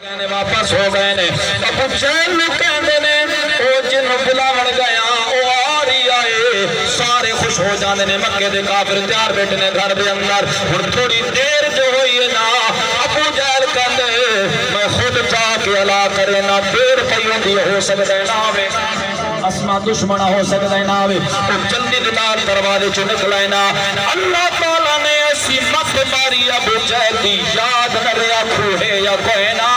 واپس ہو گئے نے ابو جہل نو کہندے نے او جن بلاون گیا او آ رہی آئے سارے خوش ہو جاندے نے مکے دے کافر تیار بیٹھے نے گھر دے اندر ہن تھوڑی دیر جو ہوئی ہے نا ابو جہل کہندے میں خود جا کے الا کرے نا دیر پئی ہوندی ہو سکدا نہ ہوے اسما دشمنا ہو سکدا نہ ہوے تو جلدی دار دروازے چوں نکلے نا اللہ تعالی نے ایسی مت ماری ابو جہل دی یاد نہ رہیا کھوڑے یا کوئی نہ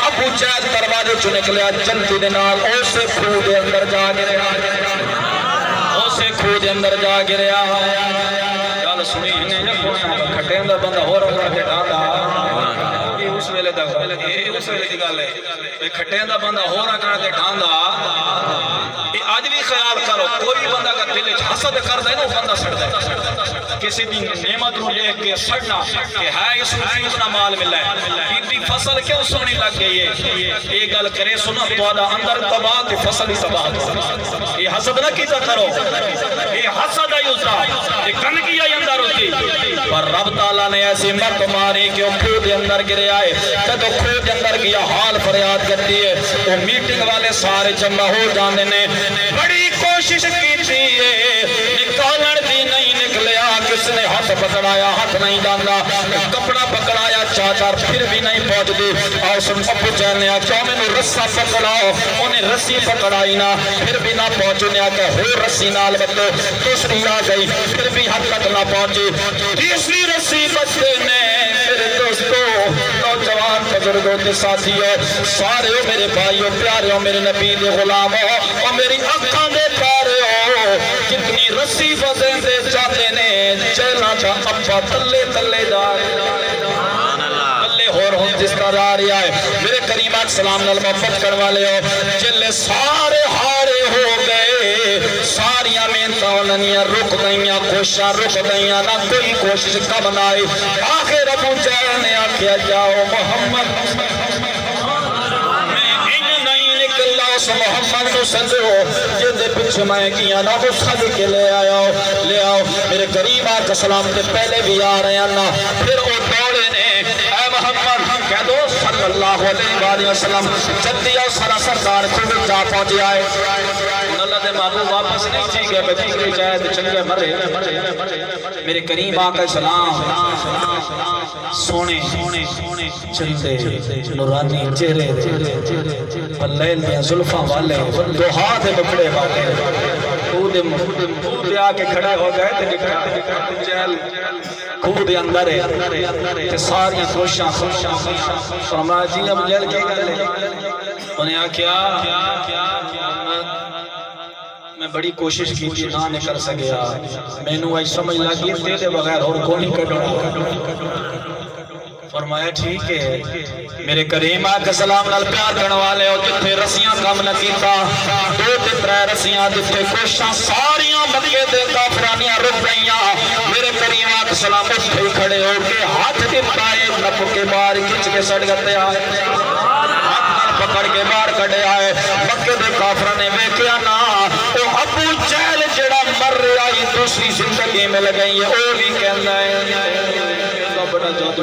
ابو جہل دروازے چوں نکلیا جلدی دے نال اسے کھو دے اندر جا گریا اسے کھو دے اندر جا گریا گل سنی نے کھٹے دا بندہ ہور ہور کے ڈاندا اس ویلے دا اس ویلے دی گل ہے کھٹے دا بندہ ہور کر کے ڈاندا آج بھی خیال کرو کوئی بندہ کا دل وچ حسد کردا ہے نا بندہ سڑدا ہے کسی دی نعمت نو دیکھ کے سڑنا کہ ہے اس کو اتنا مال ملا ہے اتنی فصل کیوں سونی لگ گئی ہے یہ گل کرے سنا تہاڈا اندر تباہ تے فصل ہی تباہ یہ حسد نہ کیتا کرو یہ حسد ہے ہوتا یہ گندگی ہے اندر ہوتی پر رب تعالی نے ایسی مت ماری کہ وہ کھو دے اندر گریا ہے جب کھو دے اندر گیا حال فریاد کرتی ہے وہ میٹنگ والے سارے جمع ہو جاندے نے بڑی کوشش کی تھی نکالن دی نہیں نکلیا کس نے ہاتھ پکڑایا ہاتھ نہیں ڈالا کپڑا پکڑایا چادر پھر بھی نہیں پہنچ دی اور سن ابو جہل نے کیوں میں نے رسا پکڑاؤ انہیں رسی پکڑائی نہ پھر بھی نہ پہنچو نے کہ ہو رسی نال بتو دوسری آ گئی پھر بھی حد تک نہ پہنچی تیسری رسی بچے نے میرے دوستو نوجوان بزرگوں کے ساتھیوں سارے ہو میرے بھائیوں پیارے ہو میرے نبی دے غلام ہو اور میری اکھاں دے پیارے ہو جتنی رسی وزن دے چاہتے نے چہلا چا ابا تلے تلے دار تلے ہور ہوں جس طرح آ رہا ہے میرے کریم سلام نال محبت کرنے والے ہو چلے سارے ہارے ہو گئے ساریاں محنتاں انہاں رک گئیاں کوششاں رک گئیاں نہ کوئی کوشش کم نہ آئی آخر ابو جہل نے آکھیا جاؤ محمد اس محمد کو سنجھو جدے پچھے میں کیا نہ وہ سد کے لے آؤ میرے کریم آقا سلام کے پہلے بھی آ رہے ہیں نا پھر وہ دوڑے نے اے محمد کہہ دو صلی اللہ علیہ وسلم جدی آؤ سارا سرکار کو جا پہنچے آئے اللہ دے محبوب واپس نہیں چاہیے گئے بچی چاہے چنگے مرے میرے کریم آقا سلام سونے چلتے نورانی چہرے پلیل دیا زلفاں والے دو ہاتھ بکڑے والے خود آ کے کھڑے ہو گئے تھے جہل خود اندر ہے ساریاں خوشاں فرمایا جی اب جہل کی گل ہے انہیں آکھیا میں بڑی کوشش کی تھی نہ نکل سکیا میں نو ایسا سمجھ لگی تیرے بغیر اور کونی کٹونا فرمایا ٹھیک ہے میرے کریم آقا سلام نال پیار کرنے والے ہو جتھے رسیاں کم نہ کیتا دو تے ترے رسیاں جتھے کوشاں ساریاں مکے دے کافرانیاں رک گئیاں میرے کریم آقا سلام اٹھے کھڑے ہو کے ہاتھ دکھائے نپ کے باہر کھچ کے سڑ گتے آئے ہاتھ نال پکڑ کے باہر کھڑے آئے مکے دے کافراں نے ویکھیا نا او ابو جہل جڑا مر رہا ہے دوسری زندگی میں لگئی ہے او بھی کہندا ہے بڑا جادو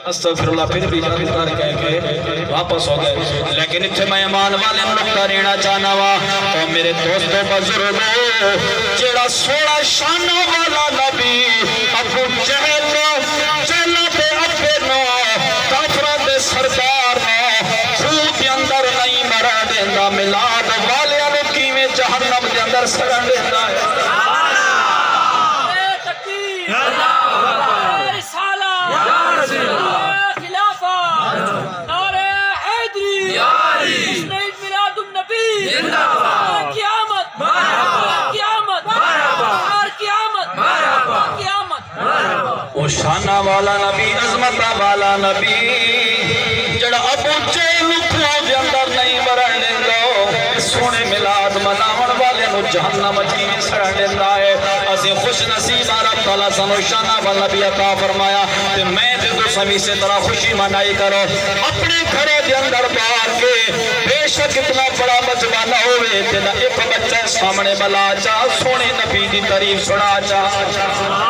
استغفر اللہ پھر بھی جادو کر کے واپس ہو گئے لیکن اتھے میں ایمان والے نکتہ رینا چاہنا وا اور میرے دوستوں بزرگوں جیڑا سوڑا شانہ والا نبی ابو جہل چہلہ پہ اپنے نو کافرہ دے سردار نو خود کے اندر نہیں مرا دیندہ ملاد والے انکی میں جہنم کے اندر سرن دیندہ ہے وہ شانہ والا نبی عظمتہ والا نبی جڑا ابو جہل کھو دے اندر نہیں مرن دیندو سونے میلاد مناون والے نو جہنم کی بھی سڑن دیتا ہے اسی خوش نصیب رب تعالیٰ سنو شانہ والنبی عطا فرمایا کہ میں تے تو سمی سے طرح خوشی منائی کرو اپنے گھروں دے اندر باہر کے بے شک اتنا بڑا مجمع نہ ہوئے تینا ایک بچہ سامنے بلا چا سونے نبی دی تعریف سنا چا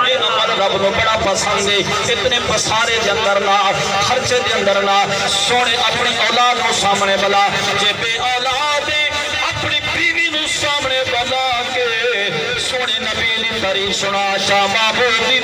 یہ عمل رب نو بڑا پسند ہے اتنے پسارے دے اندر نہ خرچے دے اندر نہ سونے اپنی اولاد نو سامنے بلا جے بے اولاد اپنی بیوی نو سامنے بلا کے سونے نبی دی تعریف سنا چا معبود دی